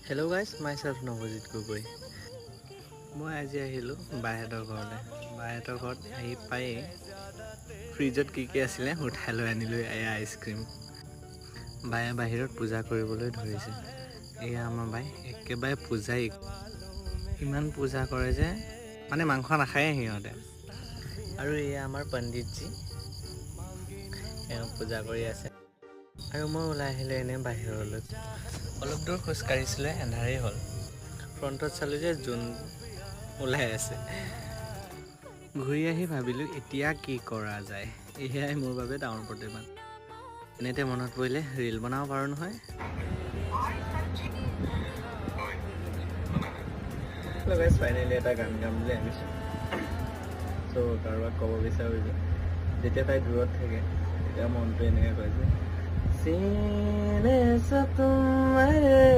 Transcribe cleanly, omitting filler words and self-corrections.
Hello' guys, myself Nabajit Gogoi. মই আজি আহিলোঁ বাহঁতৰ ঘৰলৈ। বাহঁতৰ ঘৰত আহি পায়েই ফ্ৰিজত কি আছিলে উঠাই লৈ আনিলোঁ এয়া আইচক্ৰীম। বায়ে বাহিৰত পূজা কৰিবলৈ ধৰিছে। এয়া আমাৰ বাই একেবাৰে পূজাই, ইমান পূজা কৰে যে মানে মাংস নাখায়েই সিহঁতে। আৰু এয়া আমাৰ পণ্ডিতজী, এওঁ পূজা কৰি আছে। আৰু মই ওলাই আহিলোঁ এনেই বাহিৰলৈ। অলপ দূৰ খোজ কাঢ়িছিলে, এন্ধাৰেই হ'ল। ফ্ৰণ্টত চালোঁ যে জোন ওলাই আছে। ঘূৰি আহি ভাবিলোঁ এতিয়া কি কৰা যায়। এয়াই মোৰ বাবে ডাঙৰ প্ৰত্যাহ্বান। এনেতে মনত পৰিলে ৰীল বনাব পাৰোঁ নহয়। ফাইনেলি এটা গান গাম বুলি ভাবিছোঁ। চ' কাৰোবাক ক'ব বিচাৰোঁ যে যেতিয়া তাই দূৰত থাকে তেতিয়া মনটো এনেকৈ কয় যে